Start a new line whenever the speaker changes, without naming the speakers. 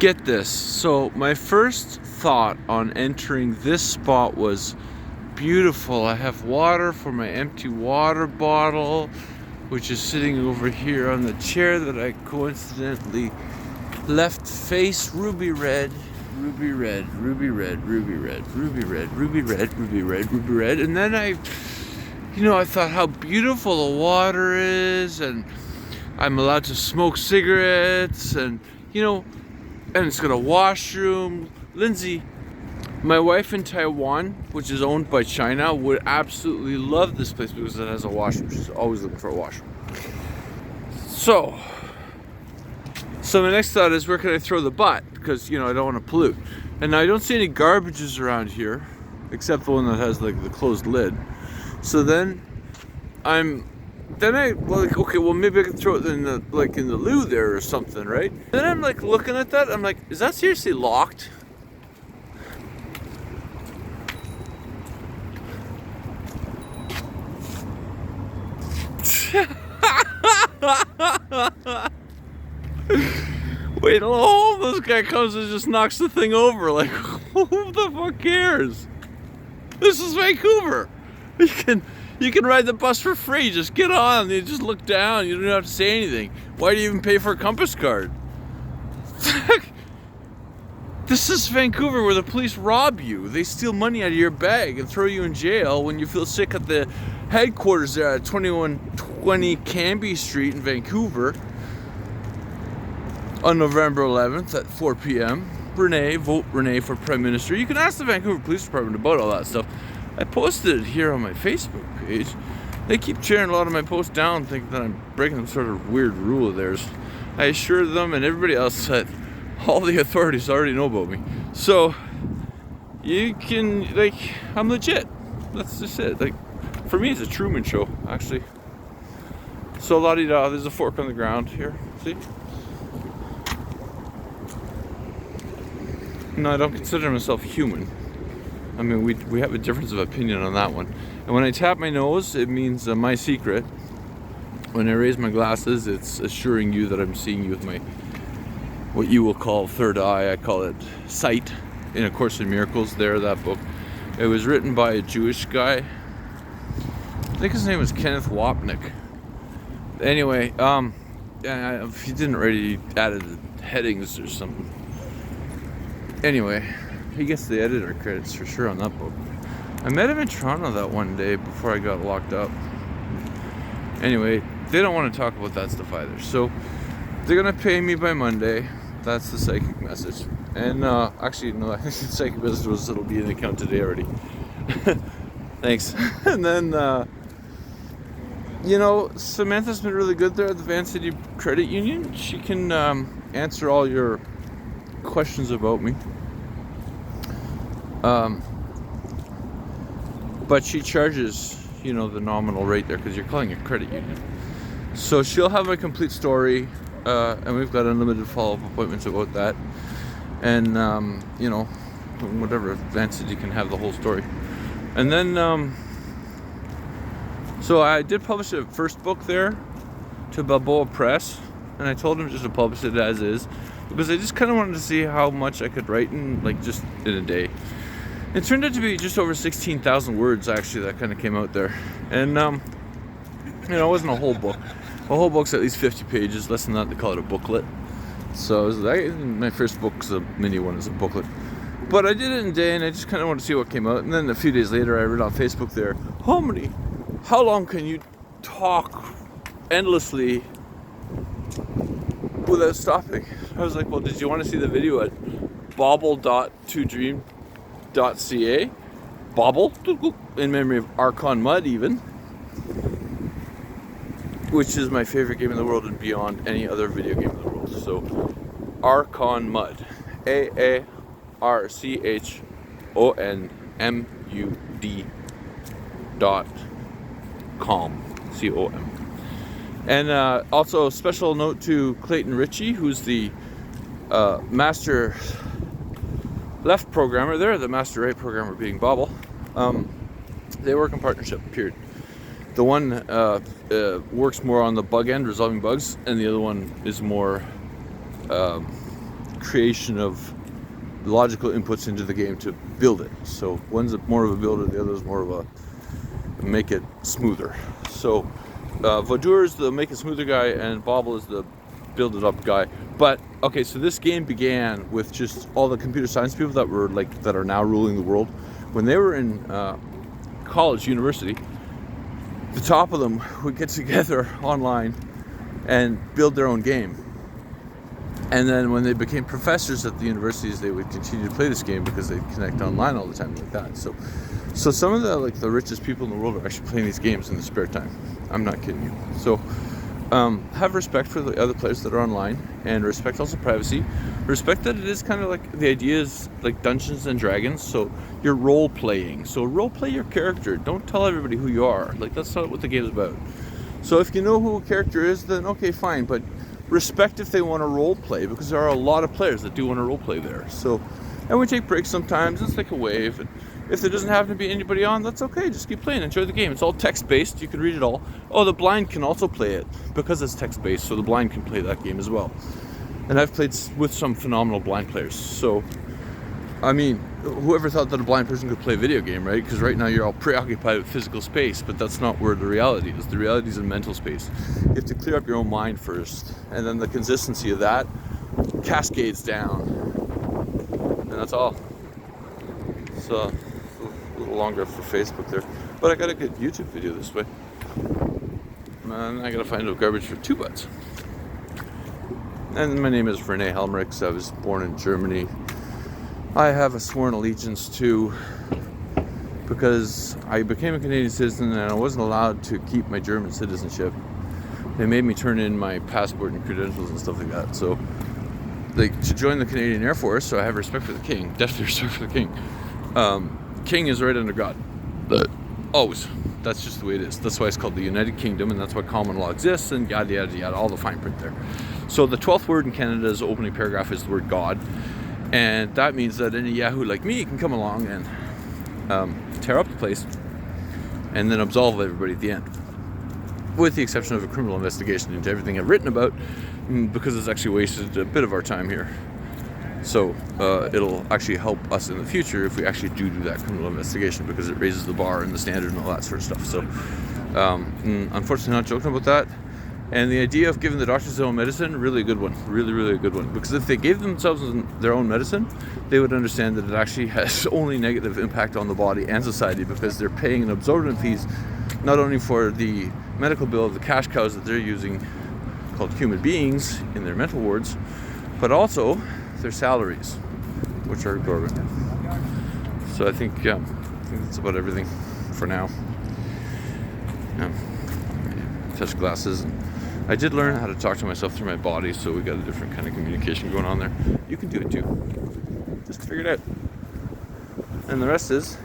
Get this. So my first thought on entering this spot was beautiful. I have water for my empty water bottle, which is sitting over here on the chair that I coincidentally left face ruby red, ruby red, ruby red, ruby red, ruby red, ruby red, ruby red, ruby red. And then I thought how beautiful the water is, and I'm allowed to smoke cigarettes, and it's got a washroom. Lindsay, my wife in Taiwan, which is owned by China, would absolutely love this place because it has a washroom. She's always looking for a washroom. So my next thought is, where can I throw the butt? Because, I don't want to pollute. And I don't see any garbages around here, except the one that has like the closed lid. So then okay, well maybe I can throw it in the loo there or something, right? Then I'm like looking at that, I'm like, is that seriously locked? Wait, oh, this guy comes and just knocks the thing over. Like, who the fuck cares? This is Vancouver. You can ride the bus for free. Just get on. You just look down. You don't have to say anything. Why do you even pay for a Compass card? This is Vancouver, where the police rob you. They steal money out of your bag and throw you in jail when you feel sick at the headquarters there at 2120 Cambie Street in Vancouver on November 11th at 4 p.m. Vote Renee for Prime Minister. You can ask the Vancouver Police Department about all that stuff. I posted it here on my Facebook page. They keep cheering a lot of my posts down, thinking that I'm breaking some sort of weird rule of theirs. I assure them and everybody else that all the authorities already know about me. So you can, I'm legit. That's just it. For me, it's a Truman Show, actually. So la-di-da, there's a fork on the ground here. See? No, I don't consider myself human. I mean, we have a difference of opinion on that one. And when I tap my nose, it means my secret. When I raise my glasses, it's assuring you that I'm seeing you with my, what you will call third eye. I call it sight in A Course in Miracles. That book. It was written by a Jewish guy. I think his name was Kenneth Wapnick. Anyway, if he didn't already added the headings or something. Anyway, he gets the editor credits for sure on that book. I met him in Toronto that one day before I got locked up. Anyway, they don't want to talk about that stuff either. So they're going to pay me by Monday. That's the psychic message. And actually, no, I think the psychic message was it'll be in the account today already. Thanks. And then, Samantha's been really good there at the Van City Credit Union. She can answer all your questions about me. But she charges, the nominal rate there because you're calling a credit union. So she'll have a complete story, and we've got unlimited follow-up appointments about that. And, whatever, Van City can have the whole story. And then, so I did publish a first book there to Balboa Press, and I told him just to publish it as is, because I just kind of wanted to see how much I could write in, just in a day. It turned out to be just over 16,000 words, actually, that kind of came out there. And, it wasn't a whole book. A whole book's at least 50 pages, less than that, they call it a booklet. So my first book's a mini one, is a booklet. But I did it in a day, and I just kind of wanted to see what came out. And then a few days later, I read on Facebook there, how long can you talk endlessly without stopping? I was like, well, did you want to see the video at bobble.todream.ca? Bobble, in memory of Archon Mud, even, which is my favorite game in the world and beyond any other video game in the world. So Archon Mud, AARCHONMUD.com, COM. And also a special note to Clayton Ritchie, who's the master left programmer there, the master right programmer being Bobble. They work in partnership, period. The one works more on the bug end, resolving bugs, and the other one is more creation of logical inputs into the game to build it. So one's more of a builder, the other is more of a make it smoother. So Vaudour is the make it smoother guy, and Bobble is the build it up guy. But okay, so this game began with just all the computer science people that were like that are now ruling the world. When they were in college, university, the top of them would get together online and build their own game. And then when they became professors at the universities, they would continue to play this game because they'd connect online all the time like that. So some of the richest people in the world are actually playing these games in their spare time. I'm not kidding you. So have respect for the other players that are online, and respect also privacy. Respect that it is kind of like, the idea is like Dungeons and Dragons, so you're role playing. So role play your character. Don't tell everybody who you are. Like, that's not what the game is about. So if you know who a character is, then okay, fine, but respect if they want to role play, because there are a lot of players that do want to role play there. So, and we take breaks sometimes. It's like a wave. And if there doesn't happen to be anybody on, that's okay. Just keep playing. Enjoy the game. It's all text-based. You can read it all. Oh, the blind can also play it because it's text-based, so the blind can play that game as well. And I've played with some phenomenal blind players. So, I mean, whoever thought that a blind person could play a video game, right? Because right now you're all preoccupied with physical space, but that's not where the reality is. The reality is in mental space. You have to clear up your own mind first, and then the consistency of that cascades down. And that's all. So, a little longer for Facebook there. But I got a good YouTube video this way. And I gotta find out garbage for 2 bucks. And my name is Rene Helmrichs. I was born in Germany. I have a sworn allegiance to, because I became a Canadian citizen and I wasn't allowed to keep my German citizenship. They made me turn in my passport and credentials and stuff like that. So, like, to join the Canadian Air Force, so I have respect for the King, definitely respect for the King. King is right under God, but always. That's just the way it is. That's why it's called the United Kingdom, and that's why common law exists, and yada yada yada, all the fine print there. So the 12th word in Canada's opening paragraph is the word God. And that means that any Yahoo like me can come along and tear up the place and then absolve everybody at the end. With the exception of a criminal investigation into everything I've written about, because it's actually wasted a bit of our time here. So it'll actually help us in the future if we actually do that criminal investigation, because it raises the bar and the standard and all that sort of stuff. So unfortunately not joking about that. And the idea of giving the doctors their own medicine, really a good one. Really, really a good one. Because if they gave themselves their own medicine, they would understand that it actually has only negative impact on the body and society, because they're paying an absorbent fees not only for the medical bill of the cash cows that they're using, called human beings, in their mental wards, but also their salaries, which are exorbitant. So I think that's about everything for now. Touch glasses. And I did learn how to talk to myself through my body, so we got a different kind of communication going on there. You can do it too. Just figure it out. And the rest is,